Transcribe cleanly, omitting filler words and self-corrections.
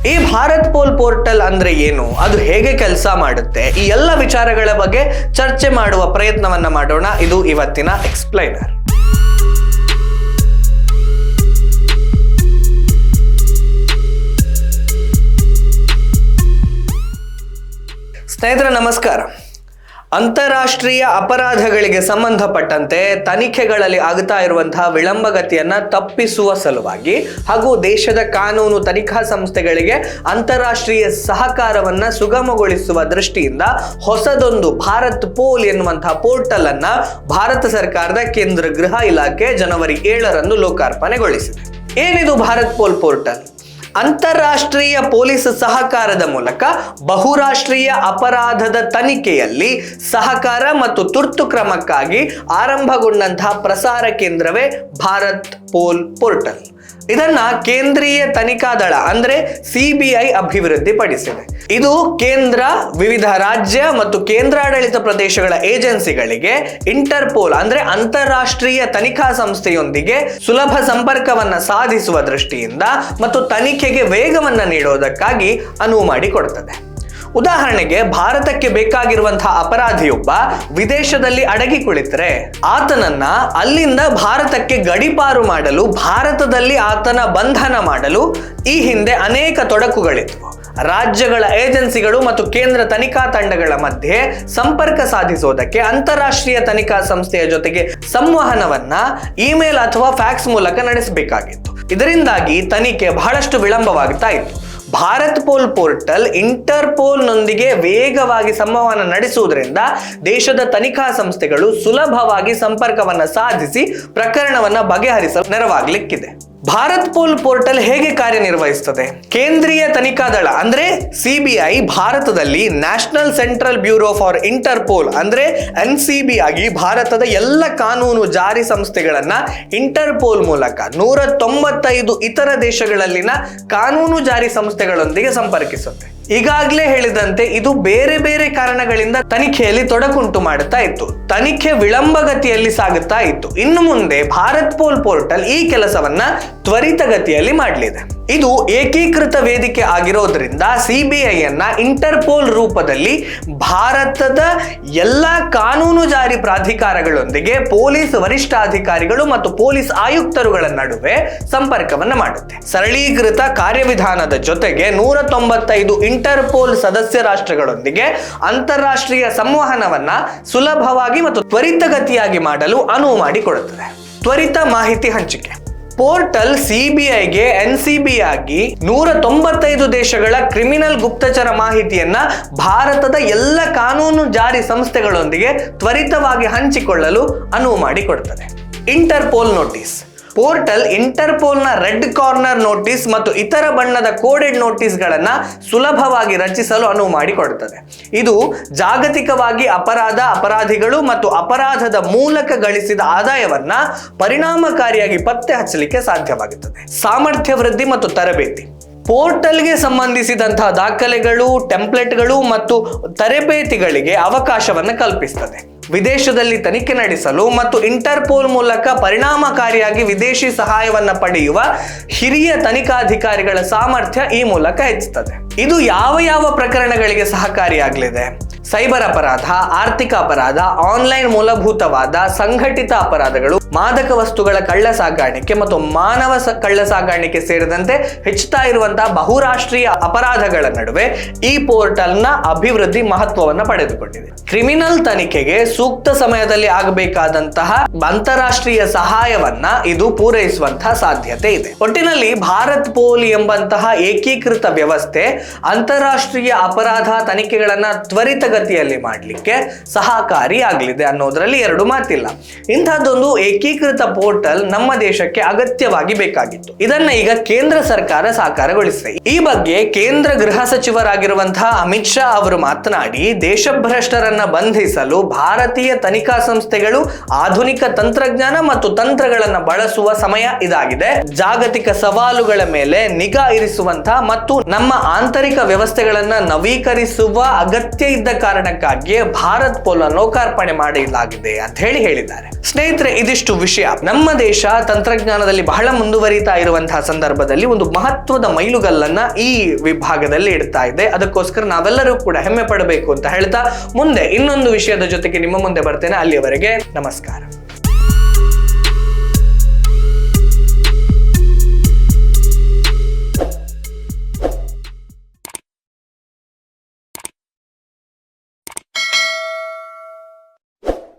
ಈ Bharat pole portal ಅಂದ್ರೆ ಏನು, ಅದು ಹೇಗೆ ಕೆಲಸ ಮಾಡುತ್ತೆ, ಈ ಎಲ್ಲ ವಿಚಾರಗಳ ಬಗ್ಗೆ ಚರ್ಚೆ ಮಾಡುವ ಪ್ರಯತ್ನವನ್ನ ಮಾಡೋಣ. ಇದು ಇವತ್ತಿನ ಎಕ್ಸ್ಪ್ಲೈನರ್. ಸ್ನೇಹಿತರೆ ನಮಸ್ಕಾರ. ಅಂತಾರಾಷ್ಟ್ರೀಯ ಅಪರಾಧಗಳಿಗೆ ಸಂಬಂಧಪಟ್ಟಂತೆ ತನಿಖೆಗಳಲ್ಲಿ ಆಗ್ತಾ ಇರುವಂತಹ ವಿಳಂಬಗತಿಯನ್ನ ತಪ್ಪಿಸುವ ಸಲುವಾಗಿ ಹಾಗೂ ದೇಶದ ಕಾನೂನು ತನಿಖಾ ಸಂಸ್ಥೆಗಳಿಗೆ ಅಂತಾರಾಷ್ಟ್ರೀಯ ಸಹಕಾರವನ್ನ ಸುಗಮಗೊಳಿಸುವ ದೃಷ್ಟಿಯಿಂದ ಹೊಸದೊಂದು ಭಾರತ್ ಪೋಲ್ ಎನ್ನುವಂತಹ ಪೋರ್ಟಲ್ ಅನ್ನ ಭಾರತ ಸರ್ಕಾರದ ಕೇಂದ್ರ ಗೃಹ ಇಲಾಖೆ ಜನವರಿ 7ರಂದು ಲೋಕಾರ್ಪಣೆಗೊಳಿಸಿದೆ. ಏನಿದು ಭಾರತ್ ಪೋಲ್ ಪೋರ್ಟಲ್? ಅಂತಾರಾಷ್ಟ್ರೀಯ ಪೊಲೀಸ್ ಸಹಕಾರದ ಮೂಲಕ ಬಹುರಾಷ್ಟ್ರೀಯ ಅಪರಾಧದ ತನಿಖೆಯಲ್ಲಿ ಸಹಕಾರ ಮತ್ತು ತುರ್ತು ಕ್ರಮಕ್ಕಾಗಿ ಆರಂಭಗೊಂಡಂತಹ ಪ್ರಸಾರ ಕೇಂದ್ರವೇ ಭಾರತ್ ಪೋಲ್ ಪೋರ್ಟಲ್. ಇದನ್ನ ಕೇಂದ್ರೀಯ ತನಿಖಾ ದಳ ಅಂದ್ರೆ CBI ಅಭಿವೃದ್ಧಿಪಡಿಸಿದೆ. ಇದು ಕೇಂದ್ರ, ವಿವಿಧ ರಾಜ್ಯ ಮತ್ತು ಕೇಂದ್ರಾಡಳಿತ ಪ್ರದೇಶಗಳ ಏಜೆನ್ಸಿಗಳಿಗೆ ಇಂಟರ್ಪೋಲ್ ಅಂದ್ರೆ ಅಂತಾರಾಷ್ಟ್ರೀಯ ತನಿಖಾ ಸಂಸ್ಥೆಯೊಂದಿಗೆ ಸುಲಭ ಸಂಪರ್ಕವನ್ನ ಸಾಧಿಸುವ ದೃಷ್ಟಿಯಿಂದ ಮತ್ತು ತನಿಖೆಗೆ ವೇಗವನ್ನ ನೀಡೋದಕ್ಕಾಗಿ ಅನುವು ಮಾಡಿಕೊಡುತ್ತದೆ. ಉದಾಹರಣೆಗೆ, ಭಾರತಕ್ಕೆ ಬೇಕಾಗಿರುವಂತಹ ಅಪರಾಧಿಯೊಬ್ಬ ವಿದೇಶದಲ್ಲಿ ಅಡಗಿ ಕುಳಿತರೆ ಆತನನ್ನ ಅಲ್ಲಿಂದ ಭಾರತಕ್ಕೆ ಗಡೀಪಾರು ಮಾಡಲು, ಭಾರತದಲ್ಲಿ ಆತನ ಬಂಧನ ಮಾಡಲು ಈ ಹಿಂದೆ ಅನೇಕ ತೊಡಕುಗಳಿದ್ವು. ರಾಜ್ಯಗಳ ಏಜೆನ್ಸಿಗಳು ಮತ್ತು ಕೇಂದ್ರ ತನಿಖಾ ತಂಡಗಳ ಮಧ್ಯೆ ಸಂಪರ್ಕ ಸಾಧಿಸೋದಕ್ಕೆ ಅಂತಾರಾಷ್ಟ್ರೀಯ ತನಿಖಾ ಸಂಸ್ಥೆಯ ಜೊತೆಗೆ ಸಂವಹನವನ್ನ ಇಮೇಲ್ ಅಥವಾ ಫ್ಯಾಕ್ಸ್ ಮೂಲಕ ನಡೆಸಬೇಕಾಗಿತ್ತು. ಇದರಿಂದಾಗಿ ತನಿಖೆ ಬಹಳಷ್ಟು ವಿಳಂಬವಾಗ್ತಾ ಇತ್ತು. ಭಾರತ್ ಪೋಲ್ ಪೋರ್ಟಲ್ ಇಂಟರ್ಪೋಲ್ನೊಂದಿಗೆ ವೇಗವಾಗಿ ಸಂವಹನ ನಡೆಸುವುದರಿಂದ ದೇಶದ ತನಿಖಾ ಸಂಸ್ಥೆಗಳು ಸುಲಭವಾಗಿ ಸಂಪರ್ಕವನ್ನ ಸಾಧಿಸಿ ಪ್ರಕರಣವನ್ನ ಬಗೆಹರಿಸಲು ನೆರವಾಗಲಿಕ್ಕಿದೆ. ಭಾರತ್ ಪೋಲ್ ಪೋರ್ಟಲ್ ಹೇಗೆ ಕಾರ್ಯನಿರ್ವಹಿಸುತ್ತದೆ? ಕೇಂದ್ರೀಯ ತನಿಖಾ ದಳ ಅಂದ್ರೆ CBI ಭಾರತದಲ್ಲಿ national central bureau for Interpol ಅಂದ್ರೆ NCB ಆಗಿ ಭಾರತದ ಎಲ್ಲ ಕಾನೂನು ಜಾರಿ ಸಂಸ್ಥೆಗಳನ್ನ ಇಂಟರ್ಪೋಲ್ ಮೂಲಕ 195 ಇತರ ದೇಶಗಳಲ್ಲಿನ ಕಾನೂನು ಜಾರಿ ಸಂಸ್ಥೆಗಳೊಂದಿಗೆ ಸಂಪರ್ಕಿಸುತ್ತೆ. ಈಗಾಗಲೇ ಹೇಳಿದಂತೆ ಇದು ಬೇರೆ ಬೇರೆ ಕಾರಣಗಳಿಂದ ತನಿಖೆಯಲ್ಲಿ ತೊಡಕುಂಟು ಮಾಡುತ್ತಾ ಇತ್ತು. ತನಿಖೆ ವಿಳಂಬಗತಿಯಲ್ಲಿ ಸಾಗುತ್ತಾ ಇತ್ತು. ಇನ್ನು ಮುಂದೆ ಭಾರತ್ ಪೋಲ್ ಪೋರ್ಟಲ್ ಈ ಕೆಲಸವನ್ನ ತ್ವರಿತಗತಿಯಲ್ಲಿ ಮಾಡಲಿದೆ. ಇದು ಏಕೀಕೃತ ವೇದಿಕೆ ಆಗಿರೋದ್ರಿಂದ CBI ಅನ್ನ ಇಂಟರ್ಪೋಲ್ ರೂಪದಲ್ಲಿ ಭಾರತದ ಎಲ್ಲ ಕಾನೂನು ಜಾರಿ ಪ್ರಾಧಿಕಾರಗಳೊಂದಿಗೆ ಪೊಲೀಸ್ ವರಿಷ್ಠಾಧಿಕಾರಿಗಳು ಮತ್ತು ಪೊಲೀಸ್ ಆಯುಕ್ತರುಗಳ ನಡುವೆ ಸಂಪರ್ಕವನ್ನ ಮಾಡುತ್ತೆ. ಸರಳೀಕೃತ ಕಾರ್ಯವಿಧಾನದ ಜೊತೆಗೆ 195 ಇಂಟರ್ಪೋಲ್ ಸದಸ್ಯ ರಾಷ್ಟ್ರಗಳೊಂದಿಗೆ ಅಂತಾರಾಷ್ಟ್ರೀಯ ಸಂವಹನವನ್ನ ಸುಲಭವಾಗಿ ಮತ್ತು ತ್ವರಿತಗತಿಯಾಗಿ ಮಾಡಲು ಅನುವು ಮಾಡಿಕೊಡುತ್ತದೆ. ತ್ವರಿತ ಮಾಹಿತಿ ಹಂಚಿಕೆ. ಪೋರ್ಟಲ್ CBIಗೆ NCB ಆಗಿ 195 ದೇಶಗಳ ಕ್ರಿಮಿನಲ್ ಗುಪ್ತಚರ ಮಾಹಿತಿಯನ್ನ ಭಾರತದ ಎಲ್ಲ ಕಾನೂನು ಜಾರಿ ಸಂಸ್ಥೆಗಳೊಂದಿಗೆ ತ್ವರಿತವಾಗಿ ಹಂಚಿಕೊಳ್ಳಲು ಅನುವು ಮಾಡಿಕೊಡುತ್ತದೆ. Interpol notice. ಪೋರ್ಟಲ್ ಇಂಟರ್ಪೋಲ್ನ ರೆಡ್ ಕಾರ್ನರ್ ನೋಟಿಸ್ ಮತ್ತು ಇತರ ಬಣ್ಣದ ಕೋಡೆಡ್ ನೋಟಿಸ್ಗಳನ್ನ ಸುಲಭವಾಗಿ ರಚಿಸಲು ಅನುವು ಮಾಡಿಕೊಡುತ್ತದೆ. ಇದು ಜಾಗತಿಕವಾಗಿ ಅಪರಾಧಿಗಳು ಮತ್ತು ಅಪರಾಧದ ಮೂಲಕ ಗಳಿಸಿದ ಆದಾಯವನ್ನ ಪರಿಣಾಮಕಾರಿಯಾಗಿ ಪತ್ತೆ ಹಚ್ಚಲಿಕ್ಕೆ ಸಾಧ್ಯವಾಗುತ್ತದೆ. ಸಾಮರ್ಥ್ಯ ವೃದ್ಧಿ ಮತ್ತು ತರಬೇತಿ. ಪೋರ್ಟಲ್ಗೆ ಸಂಬಂಧಿಸಿದಂತಹ ದಾಖಲೆಗಳು, ಟೆಂಪ್ಲೇಟ್ಗಳು ಮತ್ತು ತರಬೇತಿಗಳಿಗೆ ಅವಕಾಶವನ್ನು ಕಲ್ಪಿಸುತ್ತದೆ. ವಿದೇಶದಲ್ಲಿ ತನಿಖೆ ನಡೆಸಲು ಮತ್ತು ಇಂಟರ್ಪೋಲ್ ಮೂಲಕ ಪರಿಣಾಮಕಾರಿಯಾಗಿ ವಿದೇಶಿ ಸಹಾಯವನ್ನ ಪಡೆಯುವ ಹಿರಿಯ ತನಿಖಾಧಿಕಾರಿಗಳ ಸಾಮರ್ಥ್ಯ ಈ ಮೂಲಕ ಹೆಚ್ಚುತ್ತದೆ. ಇದು ಯಾವ ಪ್ರಕರಣಗಳಿಗೆ ಸಹಕಾರಿಯಾಗಲಿದೆ? ಸೈಬರ್ ಅಪರಾಧ, ಆರ್ಥಿಕ ಅಪರಾಧ, ಆನ್ಲೈನ್ ಮೂಲಭೂತವಾದ, ಸಂಘಟಿತ ಅಪರಾಧಗಳು, ಮಾದಕ ವಸ್ತುಗಳ ಕಳ್ಳ ಸಾಗಾಣಿಕೆ ಮತ್ತು ಮಾನವ ಕಳ್ಳ ಸಾಗಾಣಿಕೆ ಸೇರಿದಂತೆ ಹೆಚ್ಚುತ್ತಾ ಇರುವಂತಹ ಬಹುರಾಷ್ಟ್ರೀಯ ಅಪರಾಧಗಳ ನಡುವೆ ಈ ಪೋರ್ಟಲ್ನ ಅಭಿವೃದ್ಧಿ ಮಹತ್ವವನ್ನು ಪಡೆದುಕೊಂಡಿದೆ. ಕ್ರಿಮಿನಲ್ ತನಿಖೆಗೆ ಸೂಕ್ತ ಸಮಯದಲ್ಲಿ ಆಗಬೇಕಾದಂತಹ ಅಂತಾರಾಷ್ಟ್ರೀಯ ಸಹಾಯವನ್ನ ಇದು ಪೂರೈಸುವಂತಹ ಸಾಧ್ಯತೆ ಇದೆ. ಒಟ್ಟಿನಲ್ಲಿ ಭಾರತ್ ಪೋಲ್ ಎಂಬಂತಹ ಏಕೀಕೃತ ವ್ಯವಸ್ಥೆ ಅಂತಾರಾಷ್ಟ್ರೀಯ ಅಪರಾಧ ತನಿಖೆಗಳನ್ನ ತ್ವರಿತಗತಿಯಲ್ಲಿ ಮಾಡಲಿಕ್ಕೆ ಸಹಕಾರಿಯಾಗಲಿದೆ ಅನ್ನೋದ್ರಲ್ಲಿ ಎರಡು ಮಾತಿಲ್ಲ. ಇಂಥದ್ದೊಂದು ಏಕೀಕೃತ ಪೋರ್ಟಲ್ ನಮ್ಮ ದೇಶಕ್ಕೆ ಅಗತ್ಯವಾಗಿ ಬೇಕಾಗಿತ್ತು. ಇದನ್ನ ಈಗ ಕೇಂದ್ರ ಸರ್ಕಾರ ಸಾಕಾರಗೊಳಿಸಿದೆ. ಈ ಬಗ್ಗೆ ಕೇಂದ್ರ ಗೃಹ ಸಚಿವರಾಗಿರುವಂತಹ ಅಮಿತ್ ಶಾ ಅವರು ಮಾತನಾಡಿ, ದೇಶಭ್ರಷ್ಟರನ್ನ ಬಂಧಿಸಲು ಭಾರತೀಯ ತನಿಖಾ ಸಂಸ್ಥೆಗಳು ಆಧುನಿಕ ತಂತ್ರಜ್ಞಾನ ಮತ್ತು ತಂತ್ರಗಳನ್ನು ಬಳಸುವ ಸಮಯ ಇದಾಗಿದೆ. ಜಾಗತಿಕ ಸವಾಲುಗಳ ಮೇಲೆ ನಿಗಾ ಇರಿಸುವಂತಹ ಮತ್ತು ನಮ್ಮ ಆಂತರಿಕ ವ್ಯವಸ್ಥೆಗಳನ್ನ ನವೀಕರಿಸುವ ಅಗತ್ಯ ಇದ್ದ ಕಾರಣಕ್ಕಾಗಿಯೇ ಭಾರತ್ ಪೋಲ್ ಲೋಕಾರ್ಪಣೆ ಮಾಡಲಾಗಿದೆ ಅಂತ ಹೇಳಿದ್ದಾರೆ. ಸ್ನೇಹಿತರೆ, ಇದಿಷ್ಟು ವಿಷಯ. ನಮ್ಮ ದೇಶ ತಂತ್ರಜ್ಞಾನದಲ್ಲಿ ಬಹಳ ಮುಂದುವರಿತಾ ಇರುವಂತಹ ಸಂದರ್ಭದಲ್ಲಿ ಒಂದು ಮಹತ್ವದ ಮೈಲುಗಲ್ಲನ್ನ ಈ ವಿಭಾಗದಲ್ಲಿ ಇಡ್ತಾ ಇದೆ. ಅದಕ್ಕೋಸ್ಕರ ನಾವೆಲ್ಲರೂ ಕೂಡ ಹೆಮ್ಮೆ ಪಡಬೇಕು ಅಂತ ಹೇಳ್ತಾ ಮುಂದೆ ಇನ್ನೊಂದು ವಿಷಯದ ಜೊತೆಗೆ ನಿಮ್ಮ ಮುಂದೆ ಬರ್ತೇನೆ. ಅಲ್ಲಿಯವರೆಗೆ ನಮಸ್ಕಾರ.